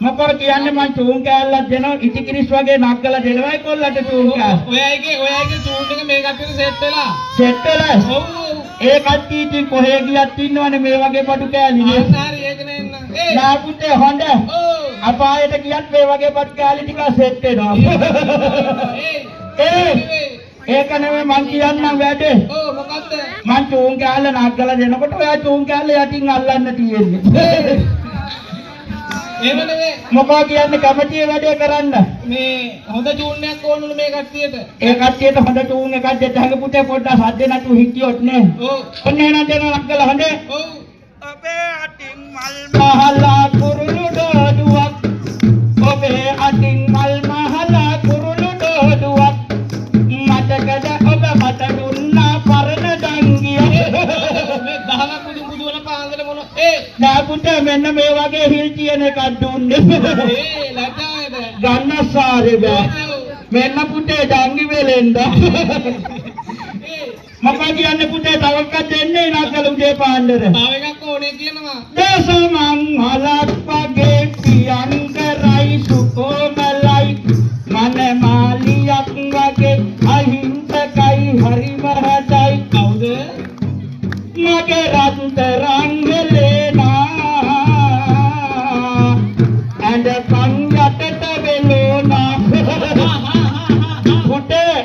මොකද කියන්නේ මං චූන් කෑල්ලක් දෙනවා ඉටිකිරිස් වගේ නක්කලා දෙනවයි කොල්ලට චූන් කෑල්ල. ඔයගේ චූන් එක මේ කට්ටියට සෙට් වෙලා. සෙට් වෙලා? ඔව්. ඒ කට්ටිය ඉතින් කොහේ ගියත් ඉන්නවනේ මේ වගේ බඩු කෑලි නේ. හරි ඒක නෙන්න. නා පුතේ හොඳ. ඔව්. අපායට ගියත් මේ වගේ බඩු කෑලි ටික සෙට් වෙනවා. ඒක නෙමෙයි මං කියන්නම් වැඩේ. ඔව් මොකද්ද? මං චූන් කෑල්ල නක්කලා දෙනකොට ඔයා චූන් කෑල්ල යටින් අල්ලන්න තියෙන්නේ. එහෙම නෙමෙයි. මොකෝ කියන්නේ කමිටියේ වැඩේ කරන්න. මේ හොඳ චූන් එකක් ඕනුනේ මේ කට්ටියට. ඒ කට්ටියට හොඳ චූන් එකක් දෙන්න පුතේ පොඩ්ඩක් සද්ද නැතුව හිටියොත් නේ. ඔව්. ඔන්න එන දෙන නක්කලා හොඳේ. ඔව්. ඔබේ අටින් මල් මහලා කුරුළු දෝඩුවක්. ඔබේ අටින් මල් මහලා කුරුළු දෝඩුවක්. මතකද ඔබ මට දුන්නා පරණ දංගිය. මේ දහලක් බුදු වල පාන්දර මොන නෑ පුතේ මෙන්න මේ වගේ හිල් කියන එකක් දුන්නේ. ලැජ්ජාවේද? ගන්නස්සාරේ බෑ. මෙන්න පුතේ දංගි වෙලෙන්ද. මම කියන්නේ පුතේ තව එකක් දෙන්නේ නකල උදේ පාන්දර. තව එකක් ඕනේ කියනවා. දසමං හලක් වගේ පියන් කරයි සුකොමලයි මන මාලියක් වගේ අහිංසකයි හරිම හදයි. කවුද? මගේ රත්තරන් වෙලේනා ඇඳ කන් යටට වෙලෝනා. පුතේ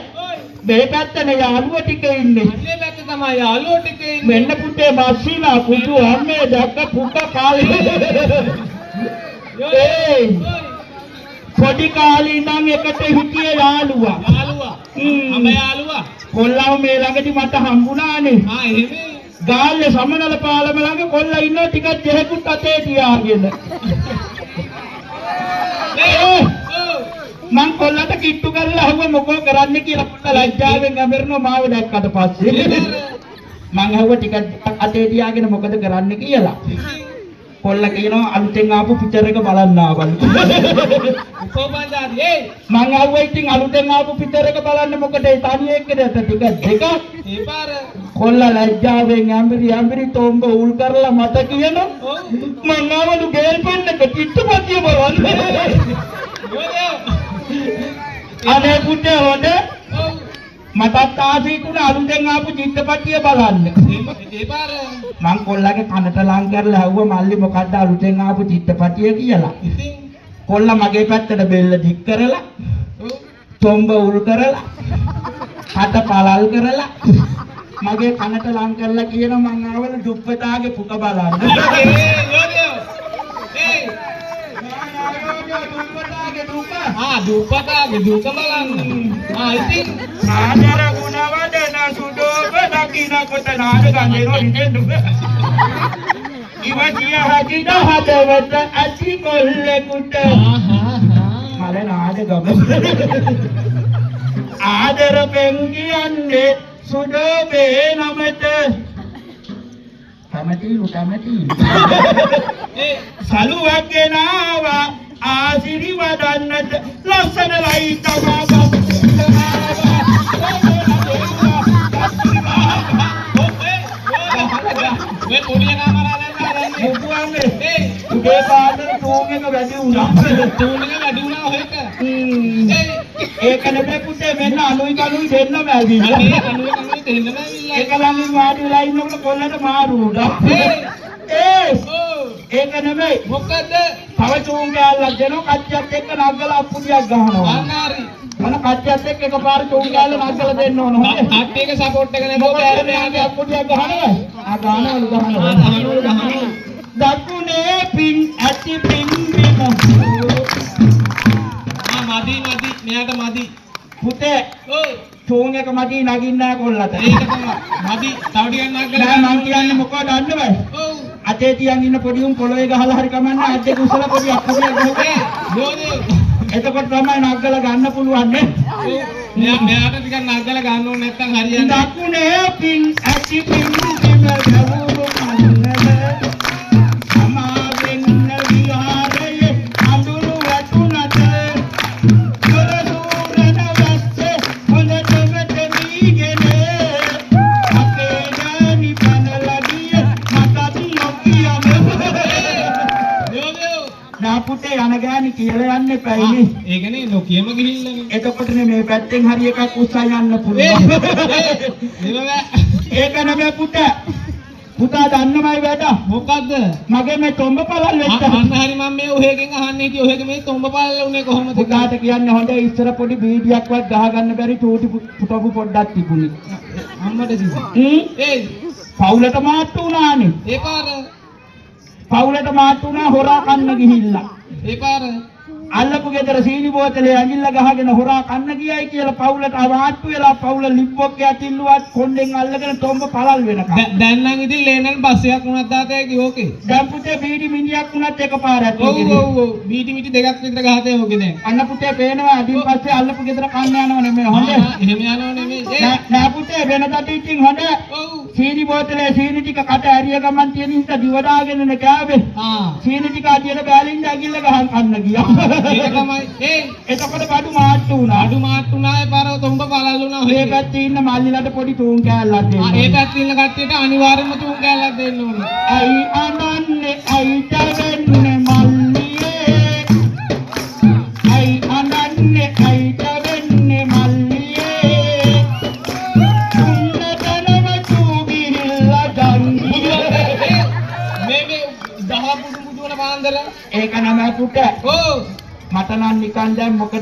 මේ පැත්තේ යාළුවෝ ටික ඉන්නේ. අන්නේ පැත්ත තමයි යාළුවෝ ටික ඉන්නේ. මෙන්න පුතේ මස්සිනා කුඩු අම්මේ දැක්ක පුත කාලේ. ඒ පොඩි කාලේ ඉඳන් එකට හිටියේ යාළුවා. අම යාළුවා. කොල්ලව මේ ළඟදි මට හම්බුණානේ. එහෙමයි. ගාල්ලේ සමනල පාලම ළඟ කොල්ලා ඉන්නවා ටිකක් දෙහෙකුත් අතේ තියාගෙන. මං කොල්ලට කිට්ටු කරලා අහුව මොකෝ කරන්න කියලා පුතා ලැජ්ජාවෙන් ඇමරනවා මාව දැක්කට පස්සේ. මං අහුව ටිකක් අතේ තියාගෙන මොකද කරන්න කියලා. කොල්ලා කියනවා අලුතෙන් ආපු පිටර එක බලන්න ආවලු. උපෝපන්දාදී මං අහුව ඉතින් අලුතෙන් ආපු පිටර එක බලන්න මොකද ඒ තනියෙ එක්කද ටික දෙකක්. ඒ පාර කොල්ලා ලැජ්ජාවෙන් ඇඹරි තොම්බ උල් කරලා මට කියනවා මං ආවලු ගේල් පෙන්නක කිට්ටුපතිය බලන්න. අනේ පුතේ හොඳ මටත් ආසී තුන අලුතෙන් ආපු චිත්‍රපටිය බලන්න. ඒ පාර මං කොල්ලගේ කනට ලං කරලා ඇහුවා මල්ලි මොකද්ද අලුතෙන් ආපු චිත්‍රපටිය කියලා. ඉතින් කොල්ලා මගේ පැත්තට බෙල්ල දික් කරලා තොම්බ උල් කරලා හත පළල් කරලා මගේ කනට ලං කරලා කියනවා මං ආවල දුප්පතාගේ පුක බලන්න. දුප්පතාගේ දුක බලන්න. ඉතින් ආදර ගුණවදන සුදෝබ දකින්නකොට නාද ගන්නවා හිතෙන්න. ඉවතිය හදින හදවත ඇති කොල්ලෙකුට මල නාද ගම. ආදර පෙන් කියන්නේ සුදෝබේ නමත. කැමතිලු සලුවක් ගෙනාවා ආශිර්වාදන්නට ලස්සන ලයිට් මේ පොඩි කාමරාවෙන් උදේ පාන්දර ටූන් එක වැඩි වුණා. හොයක. ඒක නෙමෙයි පුතේ මෙන්න අනුයි කනුයි දෙන්නම ඇවිල්ලා. අනුයි දෙන්නම ඇවිල්ලා. ඒක ළඟින් වාඩි වෙලා ඉන්නකොට කොල්ලට මාරු වුණා. ඒක නෙමෙයි මොකද? තව චූන් ගෑල්ලක් දෙනවා කච්චියත් එක්ක නගලා අප්පුඩියක් ගහනවා. අනාරි. මොන කච්චියත් එක්ක එකපාර චූන් ගෑල්ල නගලා දෙන්න ඕන. කට්ටියක සපෝට් එක නේ මොකද? යාගේ අප්පුඩියක් ගහනවා. ගහනවා. දකුණේ පින් ඇති පින් බිම. මදි මෙයාට මදි. පුතේ චූන් එක මදි නගින්න නැහැ කොල්ලට. ඒක තමයි. මදි තව ටිකක් නගලා මං කියන්නේ මොකවද දන්නවද? ඔව්. අතේ තියන් ඉන්න පොඩි උන් පොළොවේ ගහලා හරි කමන්නේ අත් දෙක උසලා පොඩි අප්පුඩියක් ගහුවේ. එතකොට තමයි නගලා ගන්න පුළුවන් නේ. මෙයාට ටිකක් නගලා ගන්න ඕනේ නැත්නම් හරියන්නේ. දකුණේ පින් ඇති පින් බිම ගහුරු මන්නද. අමාවෙන්න විහාරයේ අඳුරු වැටුණට දොරදුරන වැස්සේ හොඳට මෙතනීගෙන අපේ ගානි පනලා ගිය මටත් නොකිය නා පුතේ යන ගෑණි කියලා යන්න එපායිනේ. ඒකනේ නොකියම ගිහිල්ලානේ. එතකොටනේ මේ පැත්තෙන් හරි එකක් උස්සා යන්න පුළුවන්. ඒක නෙමෙයි පුතා. පුතා දන්නමයි වැඩ. මොකද්ද? මගේ මේ තොඹ පළල් වෙච්ච. අන්න හරි මම මේ ඔහෙගෙන් අහන්නේ හිටියේ ඔහෙගේ මේ තොඹ පළල් උනේ කොහොමද? පුතාට කියන්නේ හොඳ ඉස්සර පොඩි බීඩියක්වත් ගහ ගන්න බැරි චූටි පුතපු පොඩ්ඩක් තිබුණේ. අම්මට කිව්වා. ඒ පවුලට මාට්ටු වුණානේ. ඒ පාර පවුලට මාට්ටු වුණා හොරා කන්න ගිහිල්ලා. ඒ පාර අල්ලපු ගෙදර සීනි බෝතලේ ඇඟිල්ල ගහගෙන හොරා කන්න ගියයි කියලා පවුලට මාට්ටු වෙලා පවුල ලිප්පොක් ඇතිල්ලුවත් කොණ්ඩෙන් අල්ලගෙන තොඹ පළල් වෙනකම්. දැන් නම් ඉතින් ලේනල් බස් එකක් වුණත් දාතේ කිව්වෝකේ. දැන් පුතේ බීඩි මිනිහක් වුණත් එකපාරක්. ඔව් බීටි මිටි දෙකක් විතර ගහතේ ඕකේ දැන්. අන්න පුතේ පේනවා අදින් පස්සේ අල්ලපු ගෙදර කන්න යනව නෙමෙයි හොඳ. එහෙම යනව නෙමෙයි. නෑ පුතේ වෙනකට ඉතින් හොඳ. ඔව්. සීනි බෝතලේ සීනි ටික කට ඇරිය ගමන් තියෙන හින්දා දිවඩාගෙනනේ කෑවේ. සීනි ටික අදියට බෑලින්ද ඇඟිල්ල ගහන් කන්න ගියා. ඒක තමයි. එතකොට බඩු මාට්ටු වුණා. අඩු මාට්ටු නායේ පාරව තොඹ පළල් වුණා. මේ පැත්තේ ඉන්න මල්ලිලට පොඩි තූන් කෑල්ලක් දෙන්න. ඒ පැත්තේ ඉන්න කට්ටියට අනිවාර්යයෙන්ම තුන් කෑල්ලක් දෙන්න ඕනේ. අයි අනන්නේ අයි තවෙන්නේ මල්ලියේ. අයි අනන්නේ අයි තවෙන්නේ මල්ලියේ. තුන්නතනම චූගිහිල්ලා දන්නේ. මේ දහ බුදු වල පාන්දර. ඒක නම පුට. ඔව්. මට නම් නිකන් දැන් මොකද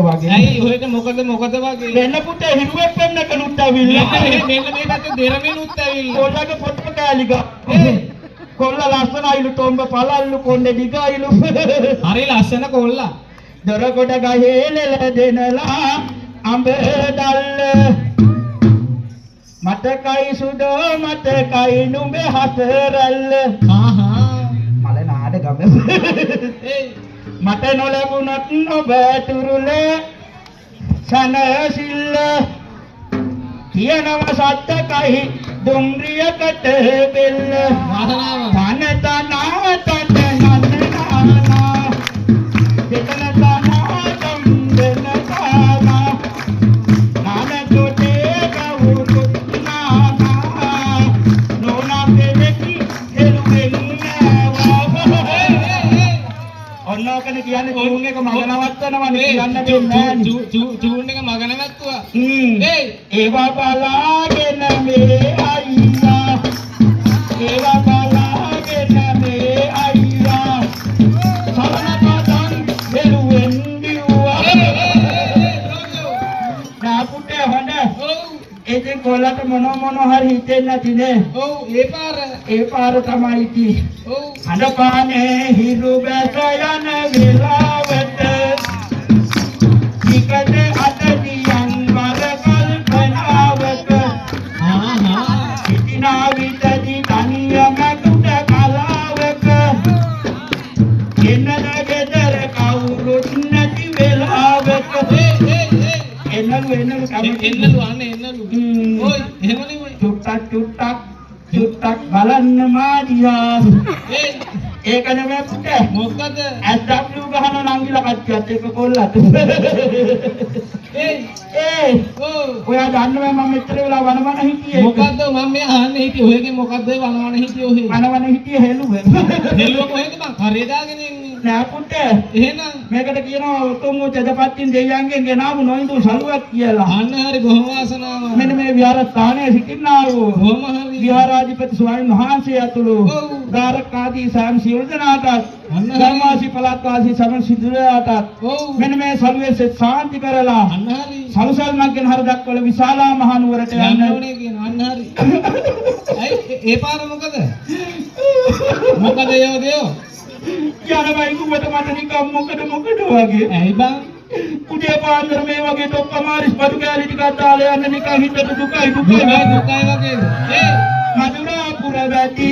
වගේ. ඇයි ඔහෙට මොකද වගේ? වෙන පුතේ හිරුවෙක් වෙන්න කනුත් ඇවිල්ලා. මෙන්න මේ පැත්තේ දෙරමෙනුත් ඇවිල්ලා. කොල්ලගේ පොට්ට කෑලි ගා. කොල්ල ලස්සනයිලු තොඹ පළල්ලු කොණ්ඩේ දිගයිලු. හරි ලස්සන කොල්ලා. දොර කොට ගහේ ලෙල දෙනලා අඹ දැල්ල. මතකයි සුදෝ මතකයි නුඹේ හතරල්ල. මල නාඩ ගම. මට නොලැබුණත් ඔබ තුරුලේ සනසිල්ල. කියනව සත්තකයි දුම්රියකට බෙල්ල. තනතනා තනනනා දෙතනතනා තම්බෙනතානා නානතොටේ කවුරුත් නානා නෝනා පෙදකි එළුවෙන්නවා. ඔන්නෝකනේ කියන්නේ චූන් එක මග නවත්තනවනේ කියන්න දෙන්නේ නෑනේ. චූන් එක මග නැවැත්තුවා. ඒවා බලාගෙන මේ අයියා. ඒවා බලාගෙන මේ අයියා. සරණපදන් බෙලුවෙන් දිව්වා. නාපුටේ හොඳ. ඉතින් කොල්ලට මොන හරි හිතෙන්නේ නැතිනේ. ඔව් ඒ පාර තමයි ඉති. ඔව්. අඬපානේ හිරු බැස යන වෙලාවට නිකද අතදියන් වල කල්පනාවක. ඉතිනා විතදි තනියම කුඩ කලාවක. එන්නද ගෙදර කවුරුත් නැති වෙලාවක. එන්නලු එන්නලු අනේ එන්නලු. ඔයි එහෙම නෙමෙයි. චුට්ටක් බලන්න මාදියා. ඒක නෙමෙයි පුතේ. මොකද? SW ගහන නංගිලා කච්චියත් ඒක කොල්ලත්. ඔයා දන්නවද මම මෙච්චර වෙලා වනවන හිටියේ? මොකද්ද මම මේ අහන්නේ හිටියේ ඔයගෙන් මොකද්ද වනවන හිටියේ ඔහෙ? වනවන හිටියේ හෙළුවේ. හෙළුව කොහෙද මං කරේ දාගෙන ඉන්නේ. නෑ පුතේ. එහෙනම් මේකට කියනවා උතුම් චදපත්තින් දෙවියන්ගෙන් ගෙනාවු නොයිඳු සලුවක් කියලා. අන්න හරි බොහොම වාසනාවක්. මෙන්න මේ විහාරස්ථානයේ සිටින්නා වූ බොහොම හරි විහාරාධිපති ස්වාමීන් වහන්සේ ඇතුළු ධාරකාදී සෑම සියලු දෙනාටත් ධර්මාසි පළාත්වාසී සමන් සිදුරාටත් මෙන්න මේ සලුවේ ශාන්ති කරලා අන්න හරි සලුසල්මක්ගෙන් හර දක්වල විශාලා මහා නුවරට යන්න ඕනේ කියන අන්න හරි. ඒ පාර මොකද? මොකද යෝදයෝ? යනවයි කුඹට මට නිකම් මොකද වගේ. ඇයි බං? උදේ පාන්දර මේ වගේ තොප්පමාරිස් බඩු කෑලි ටිකක් දාලා යන්න නිකන් හිතට දුකයි වගේ. මදුරා පුර වැටි